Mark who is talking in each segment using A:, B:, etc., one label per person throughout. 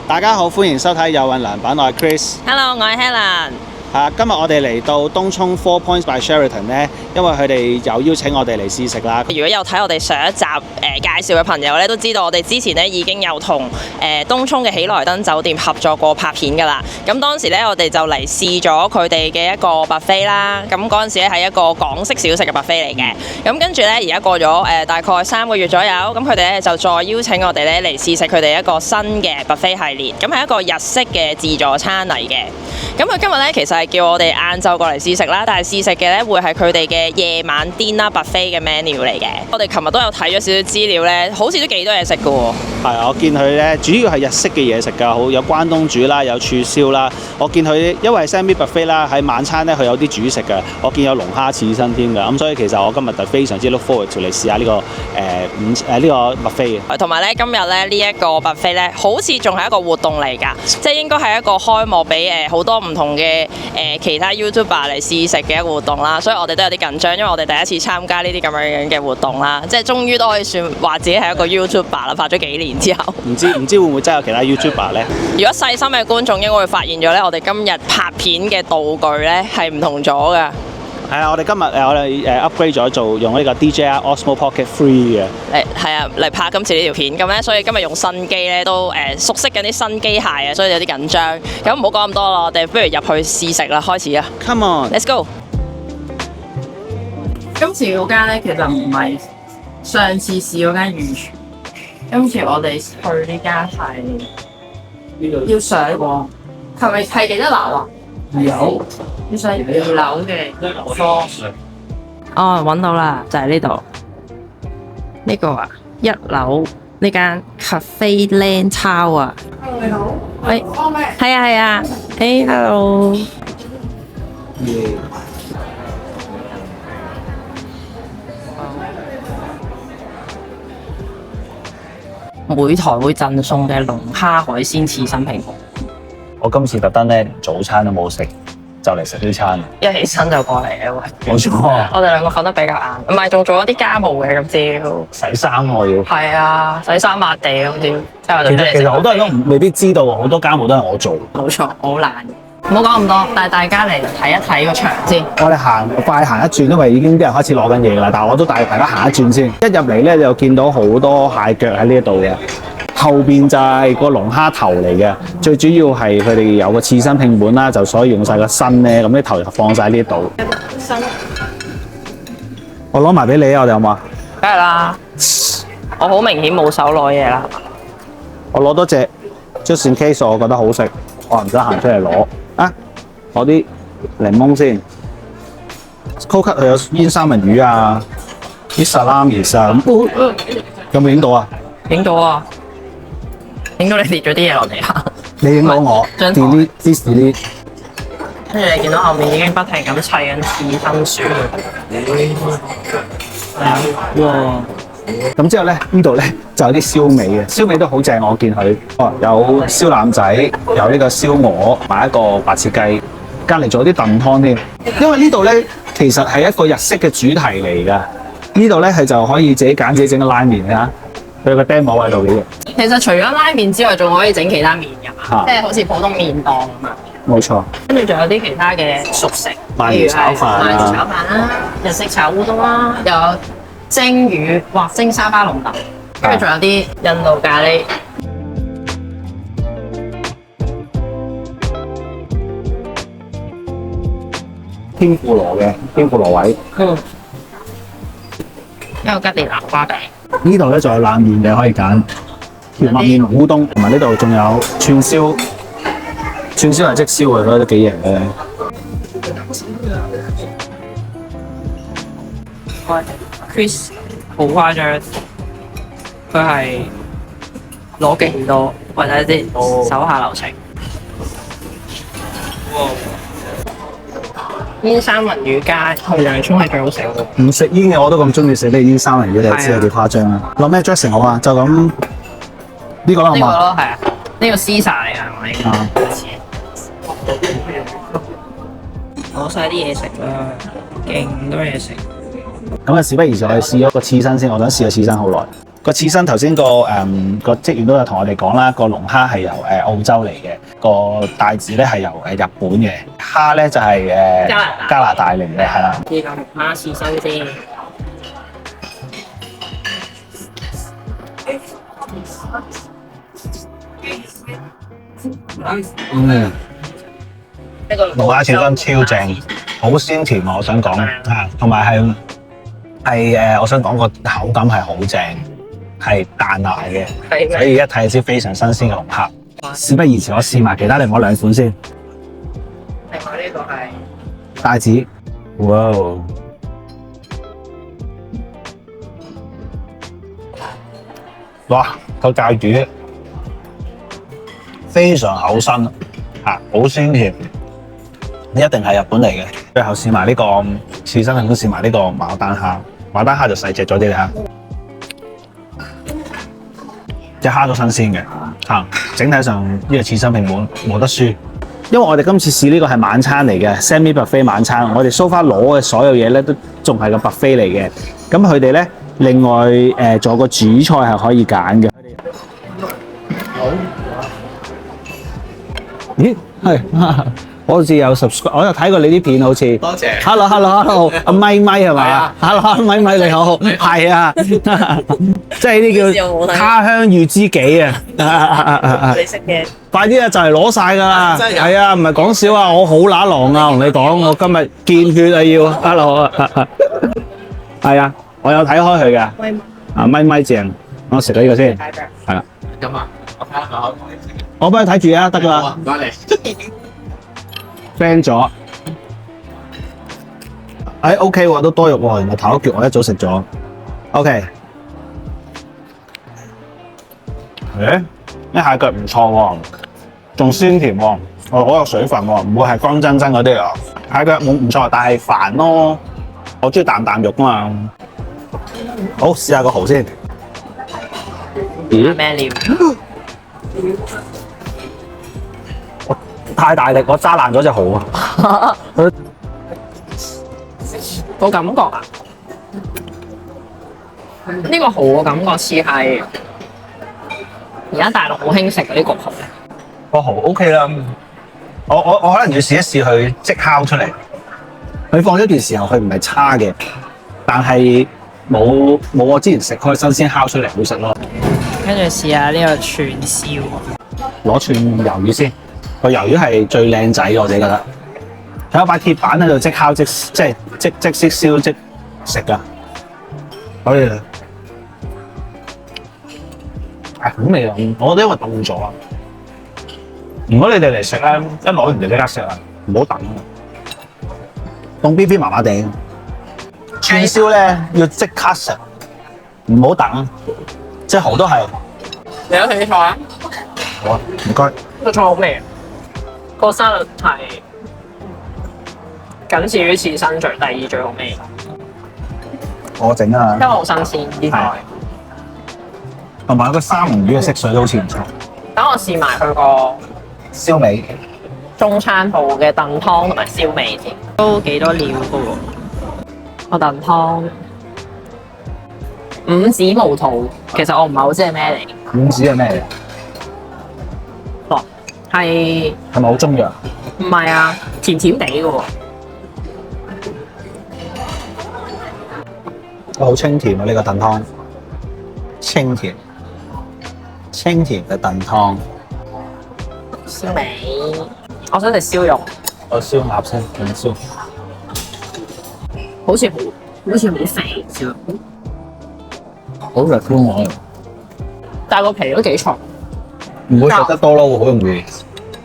A: 大家好，歡迎收睇有運良版，我係 Chris。Hello，
B: 我係 Helen。
A: 今日我哋嚟到東涌 Four Points by Sheraton 咧，因為佢哋有邀請我哋嚟試食啦。
B: 如果有睇我哋上一集介紹嘅朋友咧，都知道我哋之前咧已經有同東涌嘅喜來登酒店合作過拍片㗎啦。咁當時咧我哋就嚟試咗佢哋嘅一個 buffet 啦。咁嗰陣時咧係一個港式小食嘅 buffet 嚟嘅。咁跟住咧而家過咗大概3個月左右，咁佢哋咧就再邀請我哋咧嚟試食佢哋一個新嘅 buffet 系列。咁係一個日式嘅自助餐嚟嘅。咁佢今日咧其實係叫我哋晏晝過嚟試食啦，但係試食嘅咧會係佢哋嘅夜晚 dinner buffet 嘅 menu 嚟嘅。我哋琴日都有睇咗少少資料咧，好似都幾多嘢食㗎喎。
A: 係，我見佢咧主要係日式嘅嘢食㗎，好有關東煮啦，有串燒啦。我見佢因為 semi buffet 啦，喺晚餐咧佢有啲主食㗎。我見有龍蝦刺身添㗎，咁所以其實我今日就非常之 look forward to 嚟試下呢個呢個 buffet 嘅。
B: 同埋咧今日咧呢一個 buffet 咧，好似仲係一個活動嚟㗎，即係應該係一個開幕俾好多唔同嘅其他 YouTuber 嚟試食嘅一個活動啦，所以我哋都有啲緊張，因為我哋第一次參加呢啲咁樣嘅活動啦，即係終於都可以算話自己係一個 YouTuber 啦，拍咗幾年之後。唔
A: 知會唔會真係有其他 YouTuber 咧？
B: 如果細心嘅觀眾應該會發現咗咧，我哋今日拍片嘅道具咧係唔同咗㗎。
A: 係啊，我哋今日我哋upgrade 咗做用呢個 DJI Osmo Pocket 3嘅。
B: 係啊，嚟拍今次呢條片咁咧，所以今日用新機咧都熟悉緊啲新機械啊，所以有啲緊張。咁唔好講咁多啦，我哋不如入去試食啦，開始啊
A: ！Come on，let's
B: go。今次嗰間咧其實唔係上次試嗰間御廚，今次我哋去呢間係要上喎，係幾多樓啊？要上2樓嘅floor。哦，揾到啦，就係呢度。呢個啊，1樓呢間 Cafe Land Tower 啊。Hello， 你好。喂，係啊。Hello。每台會贈送嘅龍蝦海鮮刺身拼盤。
A: 我今次特登咧，早餐都冇食，就嚟食呢餐。
B: 一起身就過嚟嘅喂。
A: 冇錯。
B: 我哋兩個瞓得比較晏，唔係仲做咗啲家務嘅今朝。
A: 洗衫我要。係
B: 啊，洗衫抹地咁啲。
A: 其實好多人都未必知道，好多家務都係我做。
B: 冇錯，我好懶。唔好講咁多，帶大家嚟睇一睇個場先。
A: 我哋快行一轉，因為已經啲人開始攞緊嘢啦。但係我都帶大家行一轉先。一入嚟咧就見到好多蟹腳喺呢一度嘅。後邊就係個龍蝦頭嚟嘅，最主要係佢哋有個刺身拼盤啦，就所以用晒個身咧，咁啲頭就放晒呢度。我攞埋俾你啊，我哋好嘛？
B: 梗係啦，我好明顯冇手攞嘢啦。
A: 我攞多隻 just in case 我覺得好食，我唔使行出嚟攞啊！攞啲檸檬先。高級佢有煙三文魚啊，啲 salamis 啊，有冇影到啊？
B: 影到啊！影到你跌咗啲嘢落地下，
A: 你影到我 delete。
B: 跟住你見到後面已經不停咁砌緊刺身薯。
A: 哇！咁之後咧，呢度咧就有啲燒味嘅，燒味都好正，我見佢有燒腩仔，有呢個燒鵝，買一個白切雞，隔離仲有啲燉湯添。因為呢度咧其實係一個日式嘅主題嚟㗎，呢度咧係就可以自己揀自己整個拉麵㗎。佢有個 demo 喺度嘅。
B: 其實除咗拉麵之外，仲可以整其他麵㗎，即係好似普通麵檔咁啊。
A: 冇錯。跟
B: 住仲有啲其他嘅熟食，
A: 鰻魚炒飯
B: 啦，日式炒烏冬啦，又有蒸魚或蒸沙巴龍豆，跟住仲有啲印度咖喱。
A: 天婦羅嘅天婦羅位。
B: 一個吉列南瓜餅。
A: 呢度咧仲有冷麵嘅可以揀，蕎麥麵烏冬，同埋呢度仲有串燒，串燒係即燒嘅，所以都幾型嘅。
B: Chris 好誇張，佢係攞勁多，或者啲手下留情。煙三文魚加同洋葱係最好食嘅。
A: 唔食煙嘅我都咁中意食呢煙三文魚，你就知有幾誇張啦。攞咩 dressing 好啊？就咁呢個啦，好嘛？呢個
B: 咯，係啊，呢個 Caesar 嚟㗎，係咪？攞晒啲嘢食啦，勁多嘢食。
A: 咁啊，事不宜遲，我哋試咗個刺身先。我想試個刺身好耐。個刺身頭先個職員都有同我哋講啦，個龍蝦係由澳洲嚟嘅，個帶子咧係由日本嘅，蝦咧就係加拿大嚟嘅，係啦。
B: 呢個龍蝦刺身先。
A: 嗯，龍蝦刺身超正，好鮮甜啊！我想講啊，同埋係我想講個口感係好正，係彈牙嘅，所以一睇就知非常新鮮嘅龍蝦。事不宜遲，我試埋其他另外兩款先。
B: 另外呢個係
A: 帶子，哇！哇，個芥魚非常厚身，好鮮甜，一定係日本嚟嘅。最後試埋呢個刺身，亦都試埋呢個牡丹蝦。牡丹蝦就細隻咗啲啦，隻蝦都新鮮嘅，整體上呢個刺身係冇得輸。因為我哋今次試呢個係晚餐嚟嘅 semi buffet 晚餐，我哋 so far 攞嘅所有嘢咧都仲係個 buffet 嚟嘅。咁佢哋咧另外仲有個主菜係可以揀嘅。咦？係，我好似有 subscribe， 我有睇過你啲片好似。多謝。Hello，阿咪係咪啊 ？Hello，咪你好，係啊，即係呢啲叫他鄉遇知己啊！
B: 你識嘅。
A: 快啲啊，就嚟攞晒㗎啦！係啊，唔係講笑啊，我好乸狼啊，同你講，我今日見血啊要。Hello，係啊，我有睇開佢㗎。咪正，我食咗呢個先。係啦。
C: 咁啊，我睇下
A: 我幫你睇住啊，得㗎啦。
C: 唔該你。
A: friend 咗。OK 喎，都多肉喎，原來頭一橛我一早食咗。OK。啲蟹腳唔錯喎，仲鮮甜喎，好有水分喎，唔會係乾真嗰啲啊。蟹腳唔錯，但係煩咯。我中意啖肉啊嘛。好，試下個蠔先。
B: 咦？咩料？
A: 太大力，我揸爛咗隻蠔啊！
B: 個感覺啊，呢個蠔個感覺似係而家大陸好興食嗰啲焗蠔。
A: 個蠔 OK 啦，我可能要試一試佢即烤出嚟。佢放咗一段時候，佢唔係差嘅，但係冇我之前食開新鮮烤出嚟好食咯。
B: 跟住試下呢個串燒，
A: 攞串魷魚先，個魷魚係最靚仔，我自己覺得。有塊鐵板喺度即烤即識燒即食㗎，可以。好味啊！我覺得因為凍咗啊。如果你哋嚟食咧，一攞完就即刻食啦，唔好等啊。凍 B B 麻麻地，串燒咧要即刻食，唔好等。隻蠔都係。
B: 你有起菜啊？
A: 好啊，唔該。
B: 個菜好味，個沙律係僅次於刺身第二最好味。
A: 我整啊，
B: 因為好新鮮啲菜。
A: 同埋個三文魚嘅色水都好似唔錯。
B: 等我試埋佢個
A: 燒味。
B: 中餐部嘅燉湯同埋燒味先，都幾多料噶喎。個燉湯五指毛肚，其實我唔係好知係咩嚟。
A: 五指係咩嚟？
B: 哦，係
A: 咪好中藥？
B: 唔係啊？甜甜地嘅喎。
A: 好清甜啊！呢個燉湯，清甜嘅燉湯。
B: 燒味，我想食燒肉。
A: 我燒鴨先，點燒？
B: 好似好肥燒肉，
A: 好食燒鵝，
B: 但係個皮都幾重。
A: 唔會食得多咯，好容易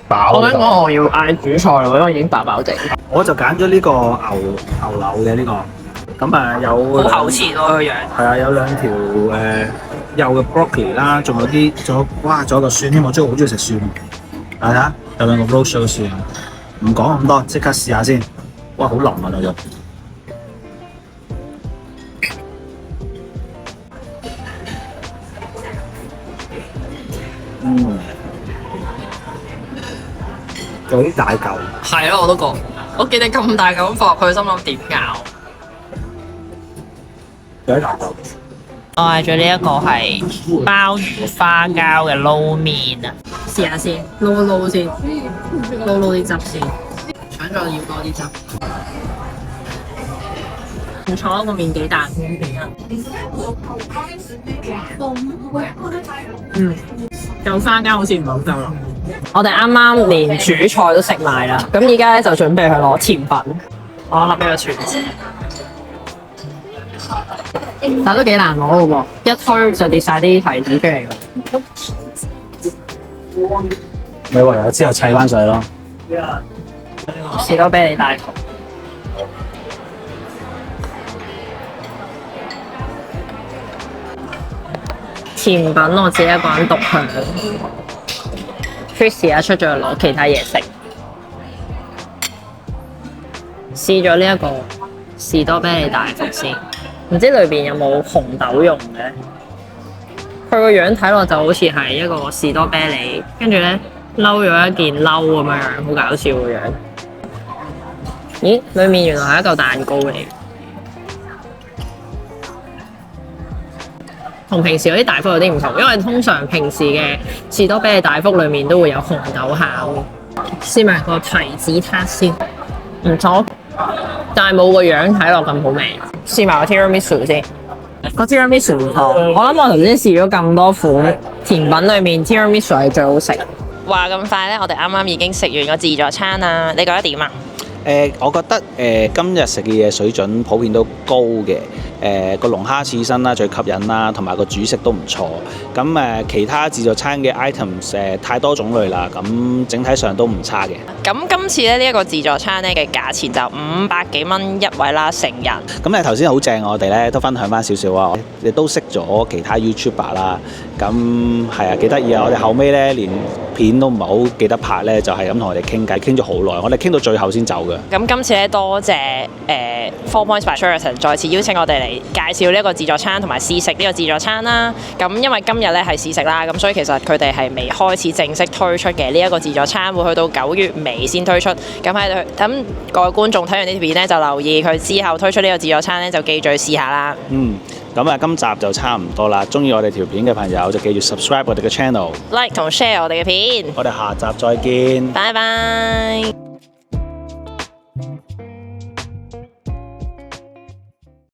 A: 飽。
B: 我想講我要嗌主菜咯，因為已經飽飽地。
A: 我就揀咗呢個牛柳嘅呢個，咁啊有
B: 好厚切咯個樣。
A: 係啊，有兩條幼嘅 broccoli 啦，仲有個蒜添，我好中意食蒜。睇下有兩個 roast 蒜，唔講咁多，即刻試下先。哇，好腍啊個肉。有啲大嚿。
B: 係咯，我都覺。我見你咁大嚿放入去，心諗點咬？
A: 有啲大嚿。
B: 我嗌咗呢一個係鮑魚花膠嘅撈麵啊，試下先，撈一撈先，撈啲汁先，想再要多啲汁。唔錯，個麵幾彈夠花膠好似唔係好夠咯。我哋啱啱連主菜都食埋啦，咁而家咧就準備去攞甜品。我立俾個串子，但都幾難攞嘅喎，一推就跌晒啲提子出嚟嘅。
A: 咪唯有之後砌翻上去咯。
B: 士多啤梨大福。甜品我自己一個人獨享 Tracy 啊出咗去攞其他嘢食，試咗呢一個士多啤梨大福先，唔知裏邊有冇紅豆蓉嘅？佢個樣睇落就好似係一個士多啤梨，跟住咧嬲咗一件褸咁樣樣，好搞笑個樣。咦？裏面原來係一嚿蛋糕嚟。同平時嗰啲大福有啲唔同，因為通常平時嘅士多啤梨大福裏面都會有紅豆餡。試埋個提子撻先，唔錯，但係冇個樣睇落咁好味。試埋個 tiramisu 先，個 tiramisu 唔錯。我諗我頭先試咗咁多款甜品裏面 tiramisu 係最好食。話咁快咧，我哋啱啱已經食完個自助餐啦，你覺得點啊？
A: 我覺得今日食嘅嘢水準普遍都高嘅。個龍蝦刺身啦最吸引啦，同埋個主食都唔錯。咁其他自助餐嘅 items 太多種類啦，咁整體上都唔差嘅。
B: 咁今次咧呢一個自助餐咧嘅價錢就500幾蚊一位啦，成人。
A: 咁你頭先好正，我哋咧都分享翻少少啊，亦都識咗其他 YouTuber 啦。咁係啊，幾得意啊！我哋後尾咧連片都唔係好記得拍咧，就係咁同我哋傾偈，傾咗好耐，我哋傾到最後先走嘅。
B: 咁今次咧多謝4 Points by Sheraton 再次邀請我哋嚟介紹呢一個自助餐同埋試食呢個自助餐啦。咁因為今日咧係試食啦，咁所以其實佢哋係未開始正式推出嘅。呢一個自助餐會去到9月尾先推出。咁各位觀眾睇完呢條片咧，就留意佢之後推出呢個自助餐咧，就記住去試下啦。
A: 咁啊，今集就差唔多啦。中意我哋條片嘅朋友就記住 subscribe 我哋嘅 channel，
B: like 同 share 我哋嘅片。
A: 我哋下集再見。
B: 拜拜。